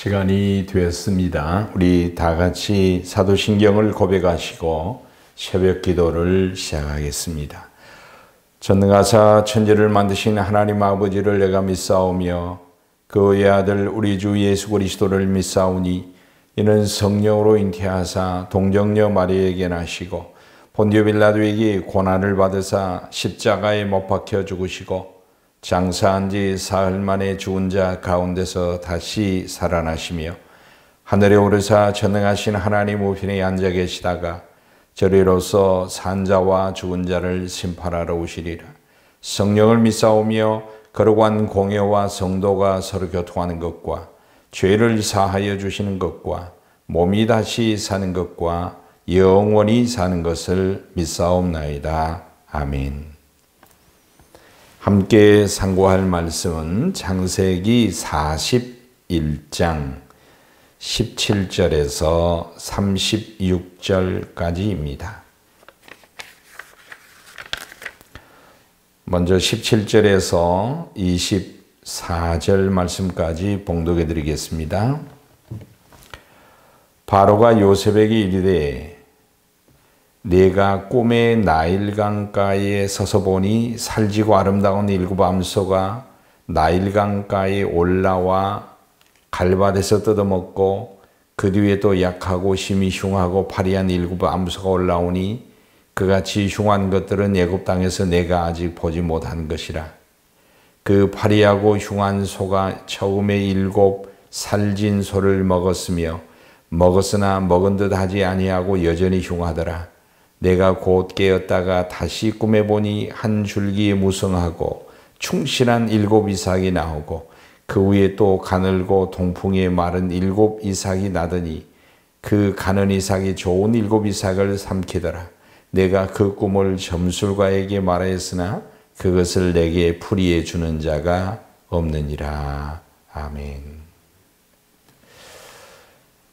시간이 되었습니다. 우리 다 같이 사도신경을 고백하시고 새벽 기도를 시작하겠습니다. 전능하사 천지를 만드신 하나님 아버지를 내가 믿사오며 그의 아들 우리 주 예수 그리스도를 믿사오니 이는 성령으로 잉태하사 동정녀 마리아에게 나시고 본디오 빌라도에게 고난을 받으사 십자가에 못 박혀 죽으시고 장사한 지 사흘 만에 죽은 자 가운데서 다시 살아나시며 하늘에 오르사 전능하신 하나님 우편에 앉아 계시다가 저리로서 산 자와 죽은 자를 심판하러 오시리라. 성령을 믿사오며 거룩한 공예와 성도가 서로 교통하는 것과 죄를 사하여 주시는 것과 몸이 다시 사는 것과 영원히 사는 것을 믿사옵나이다. 아멘. 함께 상고할 말씀은 창세기 41장 17절에서 36절까지입니다. 먼저 17절에서 24절 말씀까지 봉독해 드리겠습니다. 바로가 요셉에게 이르되 내가 꿈에 나일강가에 서서 보니 살지고 아름다운 일곱 암소가 나일강가에 올라와 갈밭에서 뜯어먹고 그 뒤에 또 약하고 심히 흉하고 파리한 일곱 암소가 올라오니 그같이 흉한 것들은 애굽 땅에서 내가 아직 보지 못한 것이라. 그 파리하고 흉한 소가 처음에 일곱 살진 소를 먹었으며 먹었으나 먹은 듯 하지 아니하고 여전히 흉하더라. 내가 곧 깨었다가 다시 꿈에 보니 한 줄기에 무성하고 충실한 일곱 이삭이 나오고 그 위에 또 가늘고 동풍에 마른 일곱 이삭이 나더니 그 가는 이삭이 좋은 일곱 이삭을 삼키더라. 내가 그 꿈을 점술가에게 말하였으나 그것을 내게 풀이해 주는 자가 없느니라. 아멘.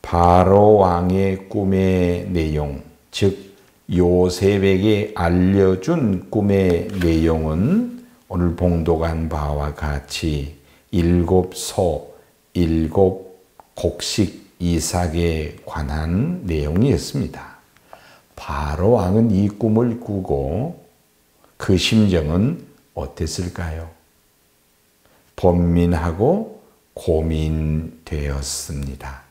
바로 왕의 꿈의 내용, 즉 요셉에게 알려준 꿈의 내용은 오늘 봉독한 바와 같이 일곱 소, 일곱 곡식 이삭에 관한 내용이었습니다. 바로 왕은 이 꿈을 꾸고 그 심정은 어땠을까요? 번민하고 고민되었습니다.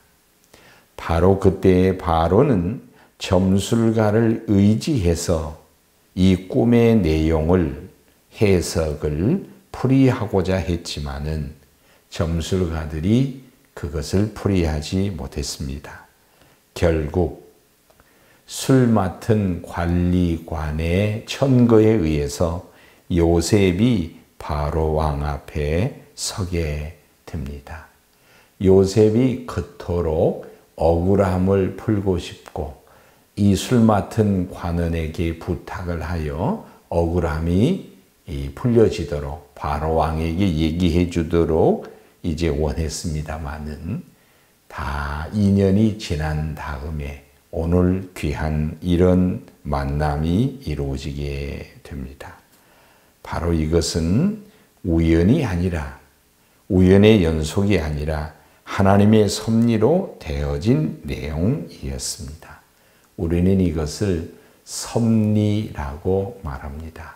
바로 그때의 바로는 점술가를 의지해서 이 꿈의 내용을 해석을 풀이하고자 했지만은 점술가들이 그것을 풀이하지 못했습니다. 결국 술 맡은 관리관의 천거에 의해서 요셉이 바로 왕 앞에 서게 됩니다. 요셉이 그토록 억울함을 풀고 싶고 이 술 맡은 관원에게 부탁을 하여 억울함이 풀려지도록 바로 왕에게 얘기해 주도록 이제 원했습니다마는 다 2년이 지난 다음에 오늘 귀한 이런 만남이 이루어지게 됩니다. 바로 이것은 우연이 아니라 우연의 연속이 아니라 하나님의 섭리로 되어진 내용이었습니다. 우리는 이것을 섭리라고 말합니다.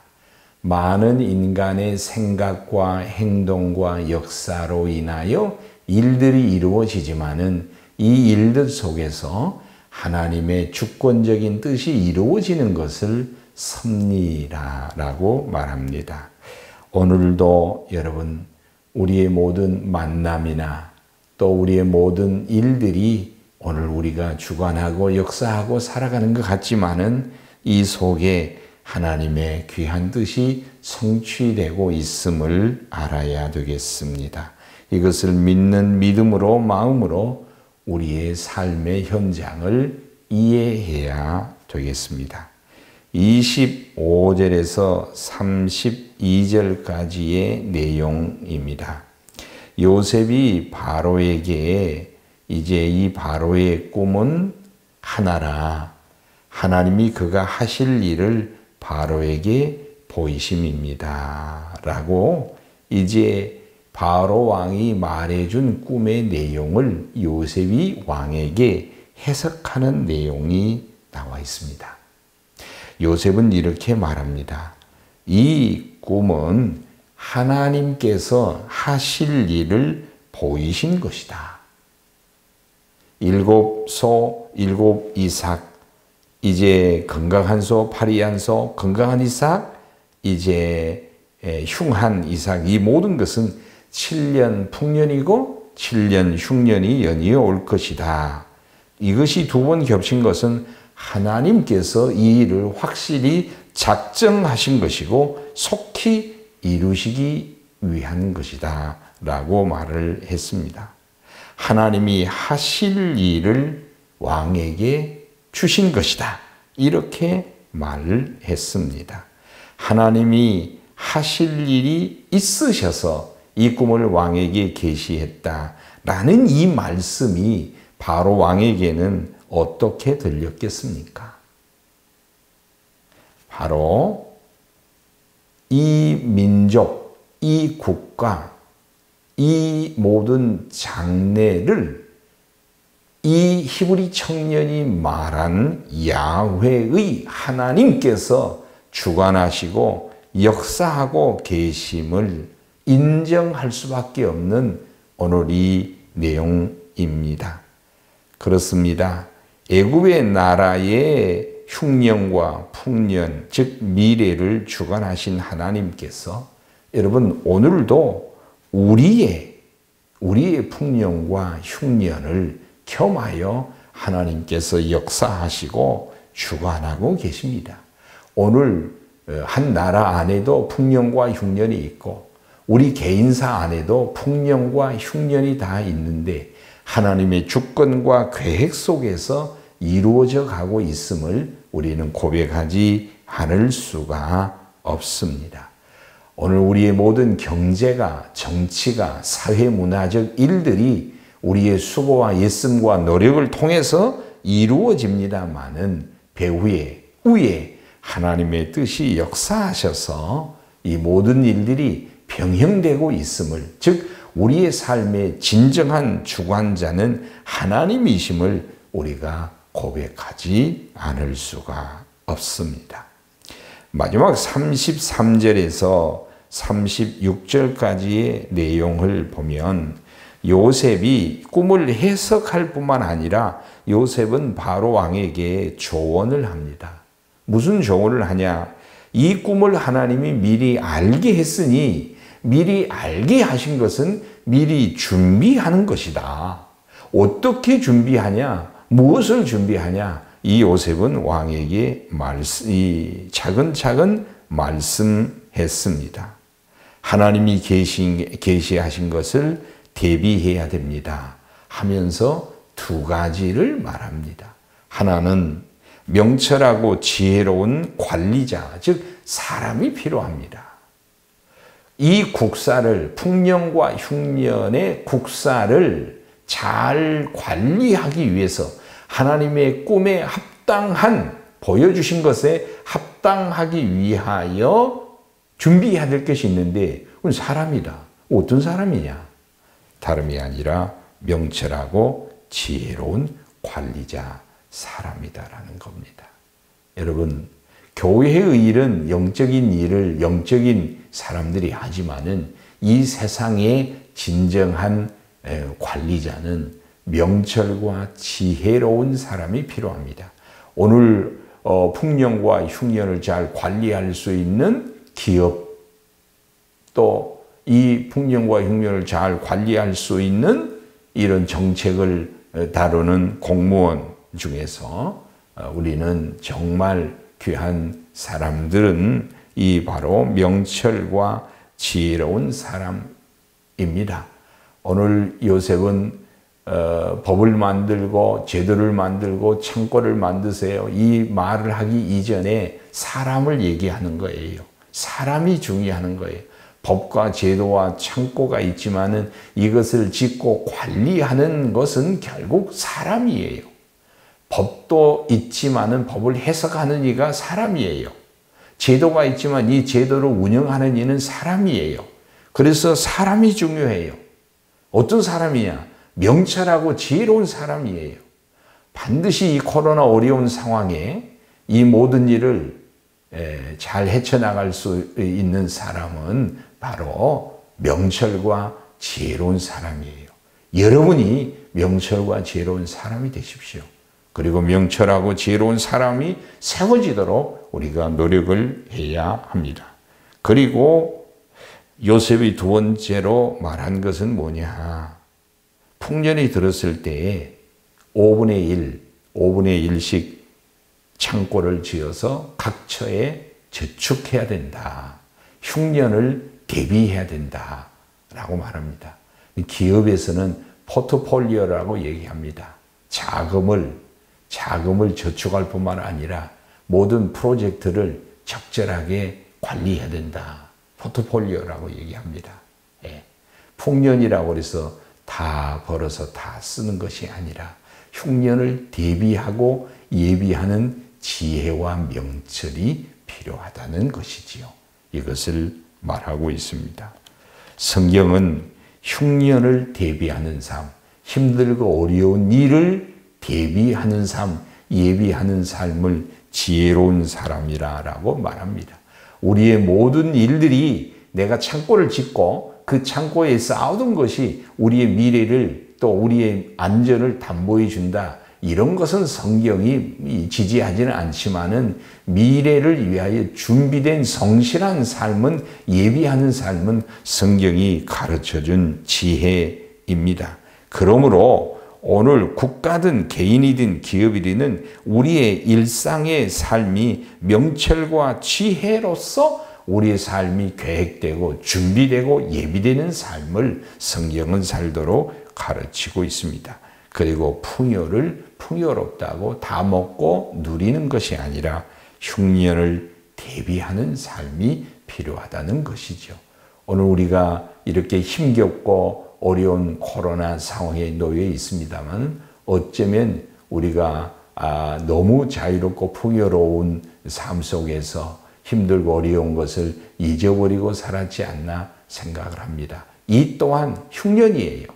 많은 인간의 생각과 행동과 역사로 인하여 일들이 이루어지지만은 이 일들 속에서 하나님의 주권적인 뜻이 이루어지는 것을 섭리라고 말합니다. 오늘도 여러분 우리의 모든 만남이나 또 우리의 모든 일들이 오늘 우리가 주관하고 역사하고 살아가는 것 같지만은 이 속에 하나님의 귀한 뜻이 성취되고 있음을 알아야 되겠습니다. 이것을 믿는 믿음으로 마음으로 우리의 삶의 현장을 이해해야 되겠습니다. 25절에서 32절까지의 내용입니다. 요셉이 바로에게 이제 이 바로의 꿈은 하나라. 하나님이 그가 하실 일을 바로에게 보이심입니다. 라고 이제 바로 왕이 말해준 꿈의 내용을 요셉이 왕에게 해석하는 내용이 나와 있습니다. 요셉은 이렇게 말합니다. 이 꿈은 하나님께서 하실 일을 보이신 것이다. 7소 7 이삭, 이제 건강한 소 8이 소, 건강한 이삭, 이제 흉한 이삭, 이 모든 것은 7년 풍년이고 7년 흉년이 연이어 올 것이다. 이것이 두 번 겹친 것은 하나님께서 이 일을 확실히 작정하신 것이고 속히 이루시기 위한 것이다 라고 말을 했습니다. 하나님이 하실 일을 왕에게 주신 것이다, 이렇게 말을 했습니다. 하나님이 하실 일이 있으셔서 이 꿈을 왕에게 계시했다라는 이 말씀이 바로 왕에게는 어떻게 들렸겠습니까? 바로 이 민족, 이 국가, 이 모든 장래를 이 히브리 청년이 말한 야훼의 하나님께서 주관하시고 역사하고 계심을 인정할 수밖에 없는 오늘 이 내용입니다. 그렇습니다. 애굽의 나라의 흉년과 풍년, 즉 미래를 주관하신 하나님께서 여러분 오늘도 우리의 풍년과 흉년을 겸하여 하나님께서 역사하시고 주관하고 계십니다. 오늘 한 나라 안에도 풍년과 흉년이 있고 우리 개인사 안에도 풍년과 흉년이 다 있는데 하나님의 주권과 계획 속에서 이루어져 가고 있음을 우리는 고백하지 않을 수가 없습니다. 오늘 우리의 모든 경제가, 정치가, 사회문화적 일들이 우리의 수고와 애씀과 노력을 통해서 이루어집니다마는 배후에, 후에 하나님의 뜻이 역사하셔서 이 모든 일들이 병행되고 있음을, 즉 우리의 삶의 진정한 주관자는 하나님이심을 우리가 고백하지 않을 수가 없습니다. 마지막 33절에서 36절까지의 내용을 보면 요셉이 꿈을 해석할 뿐만 아니라 요셉은 바로 왕에게 조언을 합니다. 무슨 조언을 하냐? 이 꿈을 하나님이 미리 알게 했으니 미리 알게 하신 것은 미리 준비하는 것이다. 어떻게 준비하냐? 무엇을 준비하냐? 이 요셉은 왕에게 차근차근 말씀했습니다. 하나님이 계시하신 것을 대비해야 됩니다 하면서 두 가지를 말합니다. 하나는 명철하고 지혜로운 관리자, 즉 사람이 필요합니다. 이 국사를, 풍년과 흉년의 국사를 잘 관리하기 위해서 하나님의 꿈에 합당한, 보여주신 것에 합당하기 위하여 준비해야 될 것이 있는데 그건 사람이다. 어떤 사람이냐? 다름이 아니라 명철하고 지혜로운 관리자, 사람이다라는 겁니다. 여러분, 교회의 일은 영적인 일을 영적인 사람들이 하지만은 이 세상의 진정한 관리자는 명철과 지혜로운 사람이 필요합니다. 오늘 풍년과 흉년을 잘 관리할 수 있는 기업, 또 이 풍년과 흉년을 잘 관리할 수 있는 이런 정책을 다루는 공무원 중에서 우리는 정말 귀한 사람들은 이 바로 명철과 지혜로운 사람입니다. 오늘 요셉은 법을 만들고 제도를 만들고 창고를 만드세요, 이 말을 하기 이전에 사람을 얘기하는 거예요. 사람이 중요한 거예요. 법과 제도와 창고가 있지만은 이것을 짓고 관리하는 것은 결국 사람이에요. 법도 있지만은 법을 해석하는 이가 사람이에요. 제도가 있지만 이 제도를 운영하는 이는 사람이에요. 그래서 사람이 중요해요. 어떤 사람이냐? 명철하고 지혜로운 사람이에요. 반드시 이 코로나 어려운 상황에 이 모든 일을 잘 헤쳐나갈 수 있는 사람은 바로 명철과 지혜로운 사람이에요. 여러분이 명철과 지혜로운 사람이 되십시오. 그리고 명철하고 지혜로운 사람이 세워지도록 우리가 노력을 해야 합니다. 그리고 요셉이 두 번째로 말한 것은 뭐냐? 풍년이 들었을 때에 5분의 1씩 창고를 지어서 각 처에 저축해야 된다. 흉년을 대비해야 된다. 라고 말합니다. 기업에서는 포트폴리오라고 얘기합니다. 자금을 저축할 뿐만 아니라 모든 프로젝트를 적절하게 관리해야 된다. 포트폴리오라고 얘기합니다. 풍년이라고 해서 다 벌어서 다 쓰는 것이 아니라 흉년을 대비하고 예비하는 지혜와 명철이 필요하다는 것이지요. 이것을 말하고 있습니다. 성경은 흉년을 대비하는 삶, 힘들고 어려운 일을 대비하는 삶, 예비하는 삶을 지혜로운 사람이라고 말합니다. 우리의 모든 일들이 내가 창고를 짓고 그 창고에 쌓아둔 것이 우리의 미래를 또 우리의 안전을 담보해 준다. 이런 것은 성경이 지지하지는 않지만은 미래를 위하여 준비된 성실한 삶은 예비하는 삶은 성경이 가르쳐준 지혜입니다. 그러므로 오늘 국가든 개인이든 기업이든 우리의 일상의 삶이 명철과 지혜로서 우리의 삶이 계획되고 준비되고 예비되는 삶을 성경은 살도록 가르치고 있습니다. 그리고 풍요를 풍요롭다고 다 먹고 누리는 것이 아니라 흉년을 대비하는 삶이 필요하다는 것이죠. 오늘 우리가 이렇게 힘겹고 어려운 코로나 상황에 놓여 있습니다만 어쩌면 우리가 너무 자유롭고 풍요로운 삶 속에서 힘들고 어려운 것을 잊어버리고 살았지 않나 생각을 합니다. 이 또한 흉년이에요.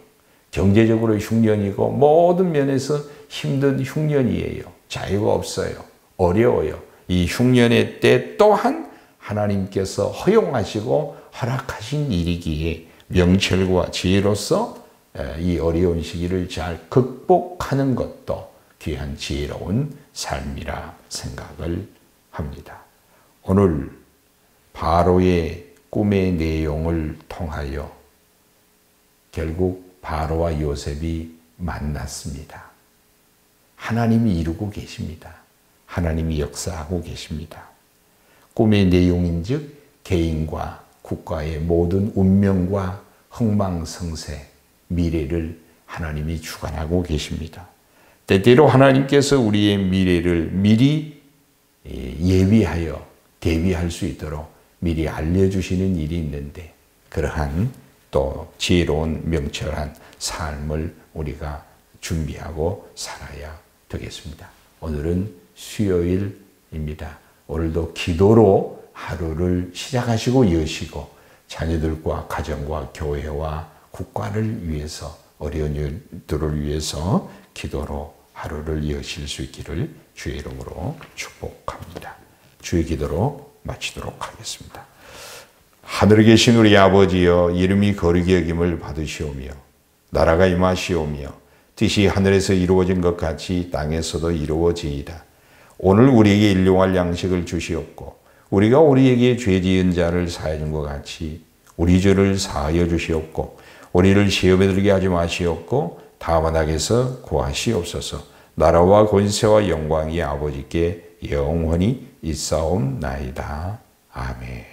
경제적으로 흉년이고 모든 면에서 힘든 흉년이에요. 자유가 없어요. 어려워요. 이 흉년의 때 또한 하나님께서 허용하시고 허락하신 일이기에 명철과 지혜로서 이 어려운 시기를 잘 극복하는 것도 귀한 지혜로운 삶이라 생각을 합니다. 오늘 바로의 꿈의 내용을 통하여 결국 바로와 요셉이 만났습니다. 하나님이 이루고 계십니다. 하나님이 역사하고 계십니다. 꿈의 내용인즉 개인과 국가의 모든 운명과 흥망성쇠, 미래를 하나님이 주관하고 계십니다. 때때로 하나님께서 우리의 미래를 미리 예비하여 대비할 수 있도록 미리 알려주시는 일이 있는데 그러한 또 지혜로운 명철한 삶을 우리가 준비하고 살아야 되겠습니다. 오늘은 수요일입니다. 오늘도 기도로 하루를 시작하시고 여시고 자녀들과 가정과 교회와 국가를 위해서 어려운 일들을 위해서 기도로 하루를 여실 수 있기를 주의 이름으로 축복합니다. 주의 기도로 마치도록 하겠습니다. 하늘에 계신 우리 아버지여 이름이 거룩히 여김을 받으시오며 나라가 임하시오며 뜻이 하늘에서 이루어진 것 같이 땅에서도 이루어지이다. 오늘 우리에게 일용할 양식을 주시옵고 우리가 우리에게 죄 지은 자를 사하여 준 것 같이 우리 죄를 사하여 주시옵고 우리를 시험에 들게 하지 마시옵고 다만 악에서 구하시옵소서. 나라와 권세와 영광이 아버지께 영원히 있사옵나이다. 아멘.